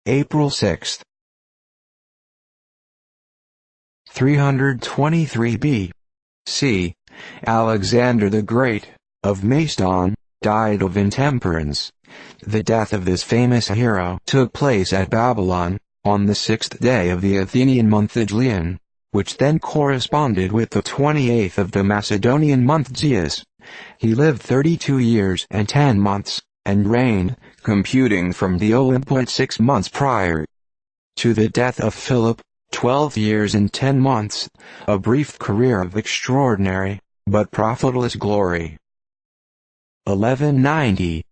April 6. 323 B.C. Alexander the Great, of Macedon, died of intemperance. The death of this famous hero took place at Babylon, on the 6th day of the Athenian month Aegian, which then corresponded with the 28th of the Macedonian month Zias. He lived 32 years and 10 months, and reigned, computing from the Olympioid 6 months prior to the death of Philip, 12 years and 10 months, a brief career of extraordinary, but profitless glory. 1190.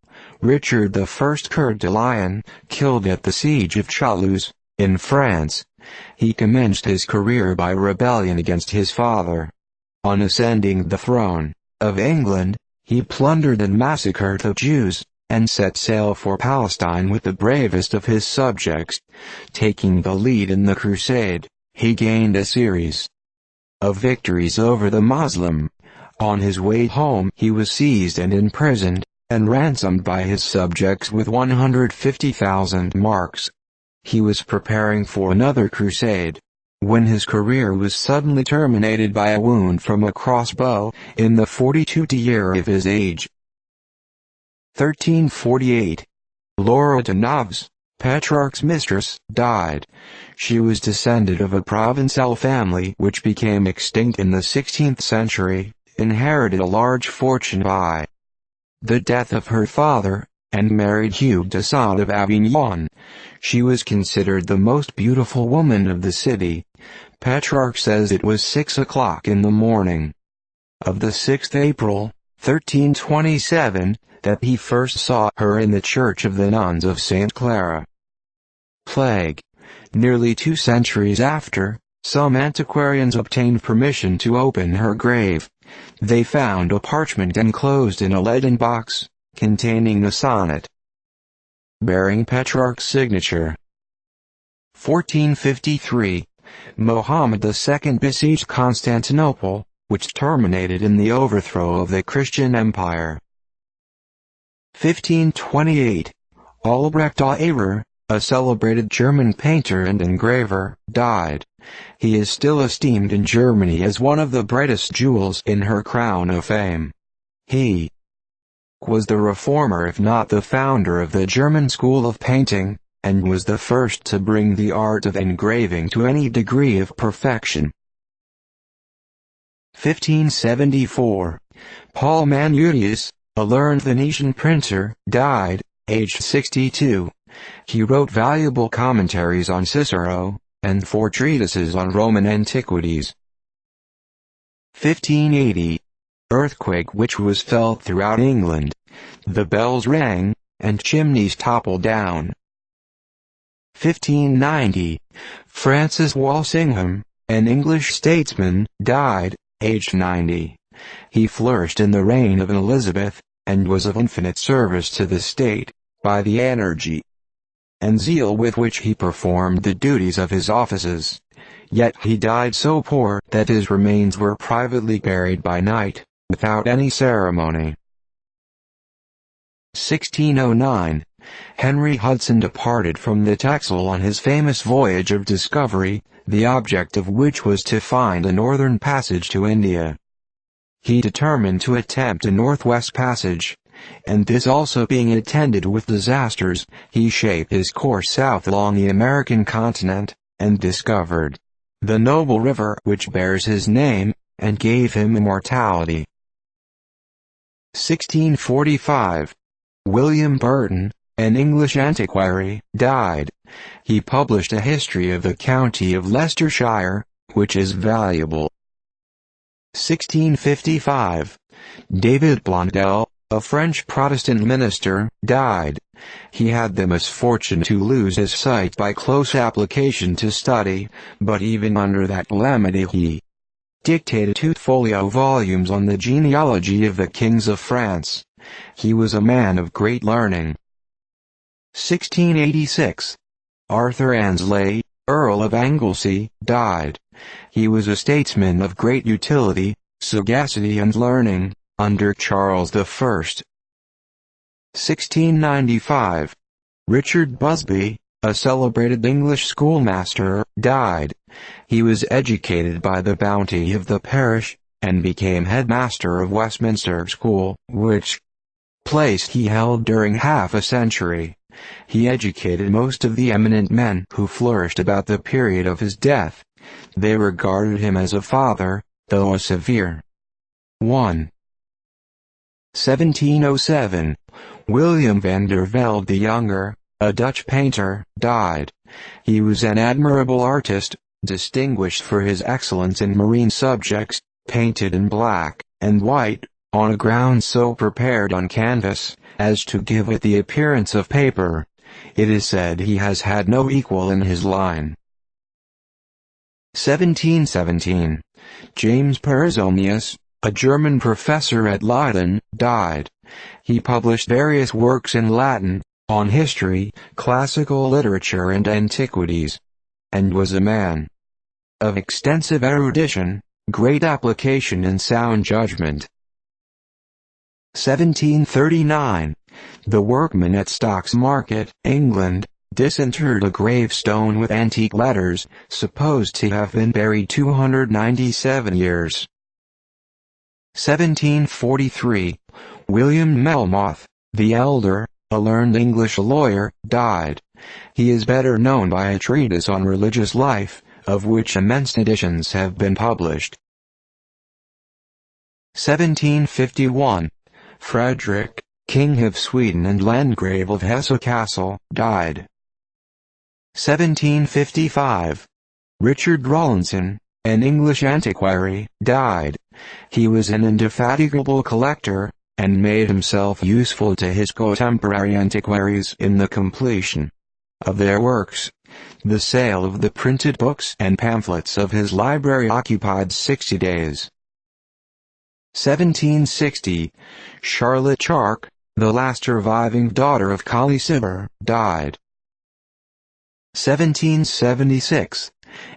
Richard I Coeur de Lion, killed at the siege of Toulouse, in France. He commenced his career by rebellion against his father. On ascending the throne of England, he plundered and massacred the Jews, and set sail for Palestine with the bravest of his subjects. Taking the lead in the crusade, he gained a series of victories over the Moslem. On his way home he was seized and imprisoned, and ransomed by his subjects with 150,000 marks. He was preparing for another crusade, when his career was suddenly terminated by a wound from a crossbow, in the 42th year of his age. 1348. Laura de Noves, Petrarch's mistress, died. She was descended of a Provençal family which became extinct in the 16th century, inherited a large fortune by the death of her father, and married Hugh de Sade of Avignon. She was considered the most beautiful woman of the city. Petrarch says it was 6 o'clock in the morning of the 6th April, 1327, that he first saw her in the church of the nuns of St. Clara. Plague. Nearly 2 centuries after, some antiquarians obtained permission to open her grave. They found a parchment enclosed in a leaden box, containing a sonnet bearing Petrarch's signature. 1453. Mohammed II besieged Constantinople, which terminated in the overthrow of the Christian Empire. 1528. Albrecht Dürer, a celebrated German painter and engraver, died. He is still esteemed in Germany as one of the brightest jewels in her crown of fame. He was the reformer if not the founder of the German school of painting, and was the first to bring the art of engraving to any degree of perfection. 1574. Paul Manutius, a learned Venetian printer, died, aged 62. He wrote valuable commentaries on Cicero, and 4 treatises on Roman antiquities. 1580. Earthquake which was felt throughout England. The bells rang, and chimneys toppled down. 1590. Francis Walsingham, an English statesman, died, aged 90. He flourished in the reign of Elizabeth, and was of infinite service to the state, by the energy and zeal with which he performed the duties of his offices. Yet he died so poor that his remains were privately buried by night, without any ceremony. 1609. Henry Hudson departed from the Texel on his famous voyage of discovery, the object of which was to find a northern passage to India. He determined to attempt a northwest passage, and this also being attended with disasters, he shaped his course south along the American continent, and discovered the noble river which bears his name, and gave him immortality. 1645. William Burton, an English antiquary, died. He published a history of the county of Leicestershire, which is valuable. 1655. David Blondel, a French Protestant minister, died. He had the misfortune to lose his sight by close application to study, but even under that calamity he dictated 2 folio volumes on the genealogy of the kings of France. He was a man of great learning. 1686. Arthur Annesley, Earl of Anglesey, died. He was a statesman of great utility, sagacity and learning, under Charles I. 1695. Richard Busby, a celebrated English schoolmaster, died. He was educated by the bounty of the parish, and became headmaster of Westminster School, which place he held during half a century. He educated most of the eminent men who flourished about the period of his death. They regarded him as a father, though a severe one. 1707. William van der Velde the Younger, a Dutch painter, died. He was an admirable artist, distinguished for his excellence in marine subjects, painted in black and white, on a ground so prepared on canvas, as to give it the appearance of paper. It is said he has had no equal in his line. 1717. James Perizonius, a German professor at Leiden, died. He published various works in Latin, on history, classical literature and antiquities, and was a man of extensive erudition, great application and sound judgment. 1739. The workman at Stocks Market, England, disinterred a gravestone with antique letters, supposed to have been buried 297 years. 1743. William Melmoth, the Elder, a learned English lawyer, died. He is better known by a treatise on religious life, of which immense editions have been published. 1751. Frederick, King of Sweden and Landgrave of Hesse-Kassel, died. 1755. Richard Rawlinson, an English antiquary, died. He was an indefatigable collector, and made himself useful to his contemporary antiquaries in the completion of their works. The sale of the printed books and pamphlets of his library occupied 60 days. 1760. Charlotte Charke, the last surviving daughter of Colley Cibber, died. 1776.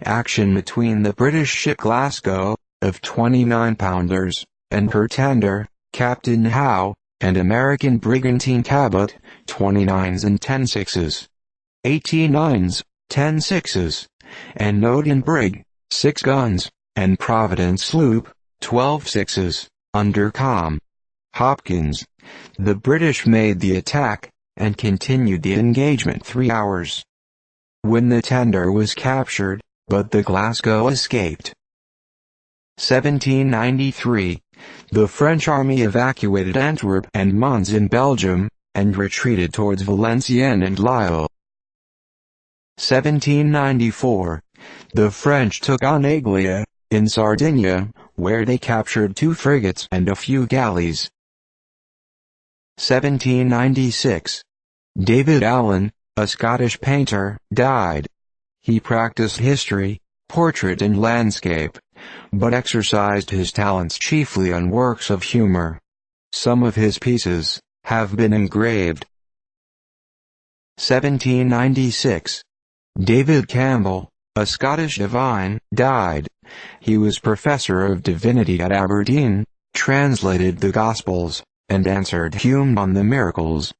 Action between the British ship Glasgow, of 29-pounders, and her tender, Captain Howe, and American brigantine Cabot, 29s and 10-6s. 18-9s, 10-6s, and Nodian brig, 6 guns, and Providence sloop, 12-6s, under comm. Hopkins. The British made the attack, and continued the engagement 3 hours, when the tender was captured, but the Glasgow escaped. 1793. The French army evacuated Antwerp and Mons in Belgium, and retreated towards Valenciennes and Lille. 1794. The French took Oneglia, in Sardinia, where they captured 2 frigates and a few galleys. 1796. David Allen, a Scottish painter, died. He practiced history, portrait and landscape, but exercised his talents chiefly on works of humor. Some of his pieces have been engraved. 1796. David Campbell, a Scottish divine, died. He was professor of divinity at Aberdeen, translated the Gospels, and answered Hume on the miracles.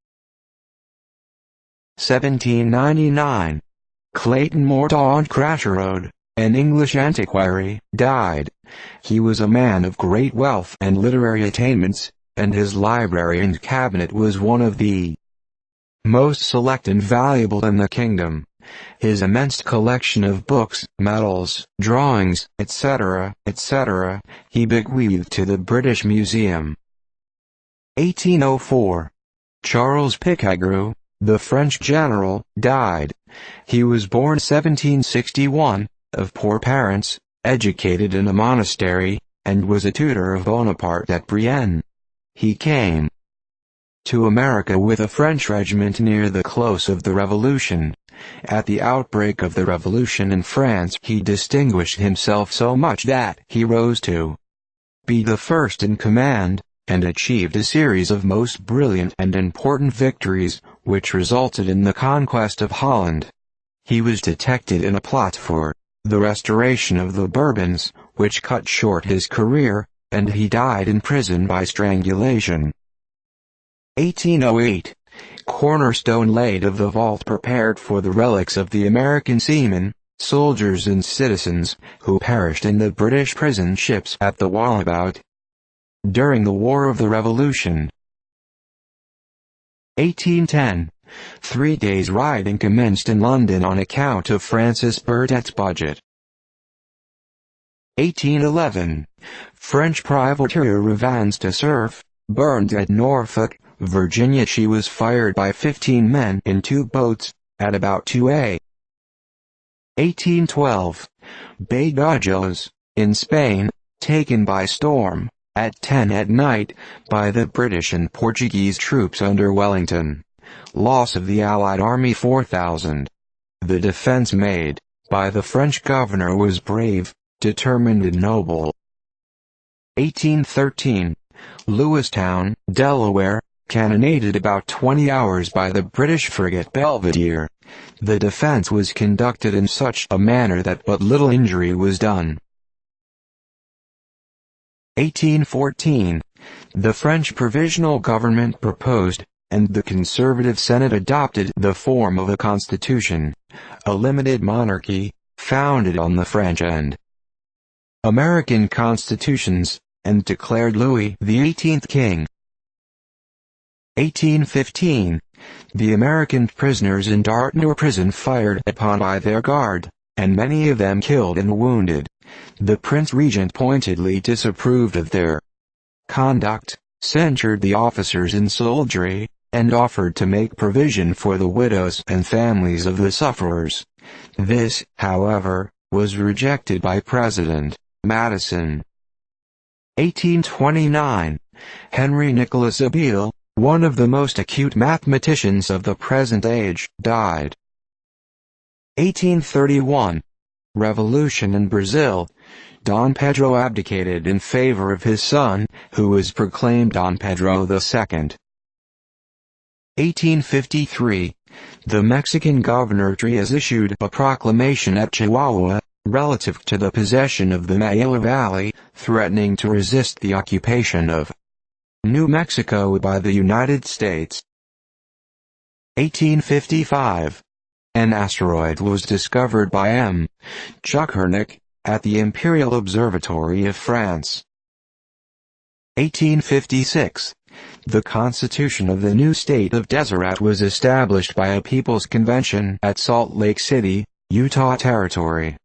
1799. Clayton Mordaunt Cratchirode, an English antiquary, died. He was a man of great wealth and literary attainments, and his library and cabinet was one of the most select and valuable in the kingdom. His immense collection of books, medals, drawings, etc., etc., he bequeathed to the British Museum. 1804. Charles Picagru, the French general, died. He was born 1761, of poor parents, educated in a monastery, and was a tutor of Bonaparte at Brienne. He came to America with a French regiment near the close of the Revolution. At the outbreak of the Revolution in France he distinguished himself so much that he rose to be the first in command, and achieved a series of most brilliant and important victories, which resulted in the conquest of Holland. He was detected in a plot for the restoration of the Bourbons, which cut short his career, and he died in prison by strangulation. 1808. cornerstone laid of the vault prepared for the relics of the American seamen, soldiers and citizens, who perished in the British prison ships at the Wallabout during the War of the Revolution. 1810. 3 days rioting commenced in London on account of Francis Burdett's budget. 1811. French privateer Revans de Surf, burned at Norfolk, Virginia. She was fired by 15 men in 2 boats, at about 2 a.m. 1812. Badajoz, in Spain, taken by storm, at 10 at night, by the British and Portuguese troops under Wellington. Loss of the Allied army 4,000. The defense made by the French governor was brave, determined and noble. 1813. Lewistown, Delaware, cannonaded about 20 hours by the British frigate Belvedere. The defense was conducted in such a manner that but little injury was done. 1814. The French provisional government proposed, and the conservative Senate adopted the form of a constitution, a limited monarchy, founded on the French and American constitutions, and declared Louis XVIII king. 1815. The American prisoners in Dartmoor prison fired upon by their guard, and many of them killed and wounded. The Prince Regent pointedly disapproved of their conduct, censured the officers and soldiery, and offered to make provision for the widows and families of the sufferers. This, however, was rejected by President Madison. 1829. Henry Nicholas Abele, one of the most acute mathematicians of the present age, died. 1831. Revolution in Brazil. Dom Pedro abdicated in favor of his son, who was proclaimed Dom Pedro II. 1853. The Mexican Governor Trias issued a proclamation at Chihuahua, relative to the possession of the Maila Valley, threatening to resist the occupation of New Mexico by the United States. 1855. An asteroid was discovered by M. Chuckernick, at the Imperial Observatory of France. 1856. The Constitution of the new state of Deseret was established by a People's Convention at Salt Lake City, Utah Territory.